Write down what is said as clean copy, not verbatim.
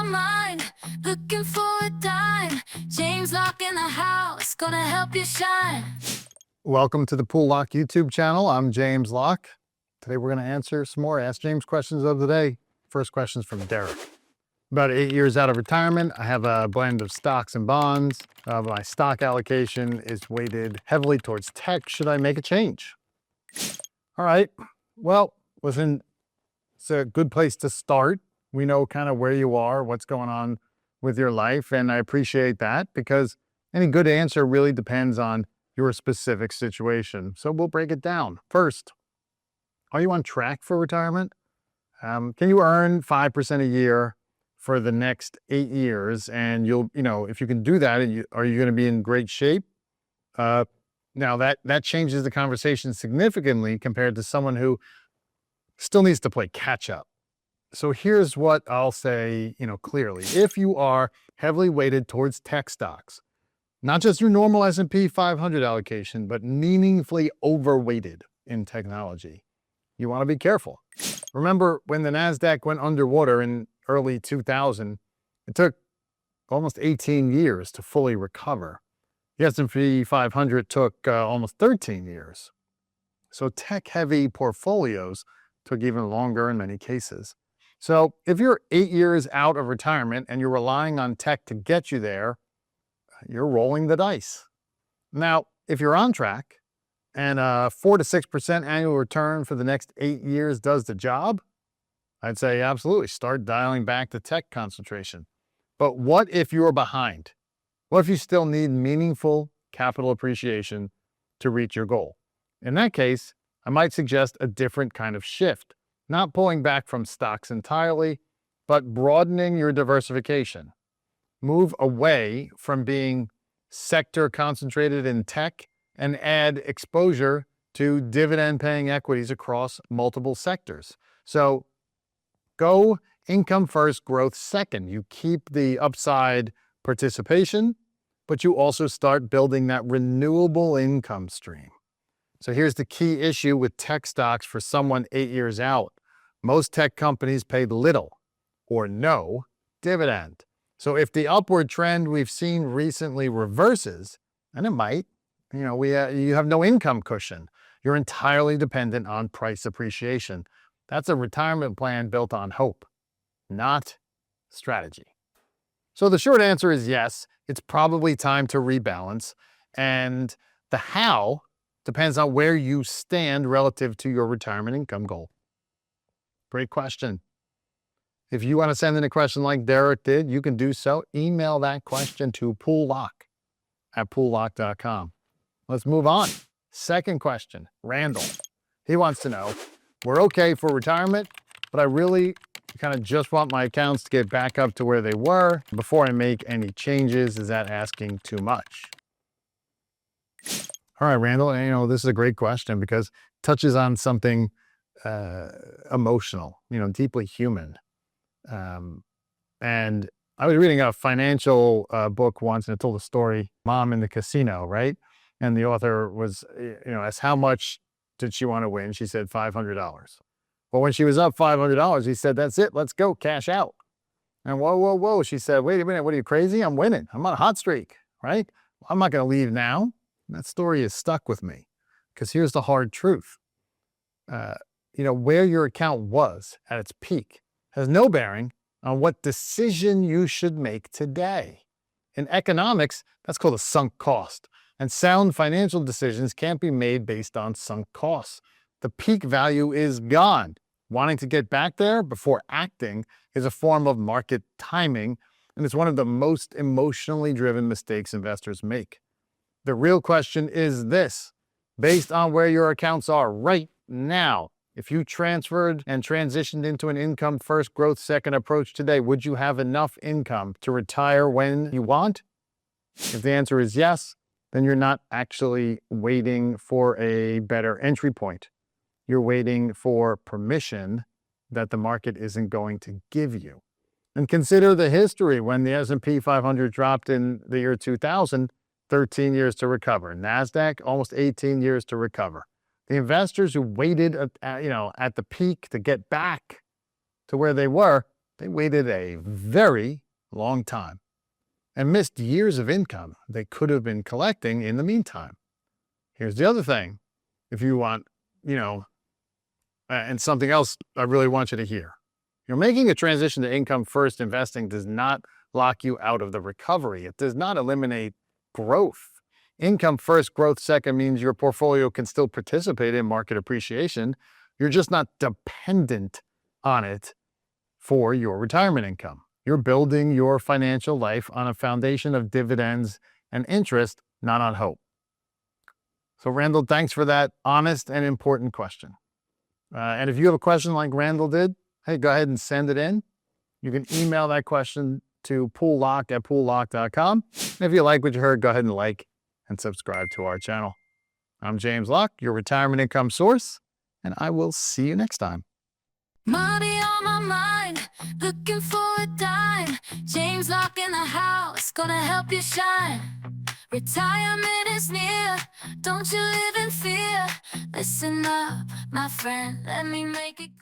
mind, looking for a dime. James Locke in the house, gonna help you shine. Welcome to the Pool Lock YouTube channel. I'm James Locke. Today we're going to answer some more Ask James questions of the day. First question is from Derek. About 8 years out of retirement, I have a blend of stocks and bonds. My stock allocation is weighted heavily towards tech. Should I make a change? All right. Well, listen, it's a good place to start. We know kind of where you are, what's going on with your life, and I appreciate that because any good answer really depends on your specific situation. So we'll break it down. First, are you on track for retirement? Can you earn 5% a year for the next 8 years? And if you can do that, are you going to be in great shape? Now that changes the conversation significantly compared to someone who still needs to play catch up. So here's what I'll say, clearly. If you are heavily weighted towards tech stocks, not just your normal S&P 500 allocation, but meaningfully overweighted in technology, you want to be careful. Remember when the NASDAQ went underwater in early 2000, it took almost 18 years to fully recover. The S&P 500 took almost 13 years. So tech-heavy portfolios took even longer in many cases. So if you're 8 years out of retirement and you're relying on tech to get you there, you're rolling the dice. Now, if you're on track and a 4 to 6% annual return for the next 8 years does the job, I'd say absolutely start dialing back the tech concentration. But what if you're behind? What if you still need meaningful capital appreciation to reach your goal? In that case, I might suggest a different kind of shift, not pulling back from stocks entirely, but broadening your diversification. Move away from being sector concentrated in tech and add exposure to dividend-paying equities across multiple sectors. So go income first, growth second. You keep the upside participation, but you also start building that renewable income stream. So here's the key issue with tech stocks for someone 8 years out. Most tech companies pay little or no dividend. So if the upward trend we've seen recently reverses, and it might, you have no income cushion. You're entirely dependent on price appreciation. That's a retirement plan built on hope, not strategy. So the short answer is yes, it's probably time to rebalance. And the how depends on where you stand relative to your retirement income goal. Great question. If you want to send in a question like Derek did, you can do so. Email that question to poollock@poollock.com. Let's move on. Second question, Randall. He wants to know, we're okay for retirement, but I really kind of just want my accounts to get back up to where they were before I make any changes. Is that asking too much? All right, Randall, this is a great question because it touches on something emotional, deeply human. And I was reading a financial book once, and it told a story, Mom in the Casino, right? And the author was, asked how much did she want to win? She said $500. Well, when she was up $500, he said, that's it, let's go, cash out. And whoa, she said, wait a minute, what are you, crazy? I'm winning, I'm on a hot streak, right? I'm not going to leave now. And that story is stuck with me because here's the hard truth. Where your account was at its peak has no bearing on what decision you should make today. In economics, that's called a sunk cost. And sound financial decisions can't be made based on sunk costs. The peak value is gone. Wanting to get back there before acting is a form of market timing, and it's one of the most emotionally driven mistakes investors make. The real question is this: based on where your accounts are right now, if you transferred and transitioned into an income first, growth second approach today, would you have enough income to retire when you want? If the answer is yes, then you're not actually waiting for a better entry point. You're waiting for permission that the market isn't going to give you. And consider the history. When the S&P 500 dropped in the year 2000, 13 years to recover. NASDAQ, almost 18 years to recover. The investors who waited at the peak to get back to where they were They waited a very long time and missed years of income they could have been collecting in the meantime. Here's the other thing. If you want, and something else I really want you to hear. Making a transition to income first investing does not lock you out of the recovery. It does not eliminate growth. Income first, growth second means your portfolio can still participate in market appreciation. You're just not dependent on it for your retirement income. You're building your financial life on a foundation of dividends and interest, not on hope. So Randall, thanks for that honest and important question. And if you have a question like Randall did, hey, go ahead and send it in. You can email that question to poollock@poollock.com. And if you like what you heard, go ahead and like and subscribe to our channel. I'm James Locke, your retirement income source, and I will see you next time. Money on my mind, looking for a dime. James Locke in the house, gonna help you shine. Retirement is near, don't you live in fear. Listen up, my friend, let me make it clear.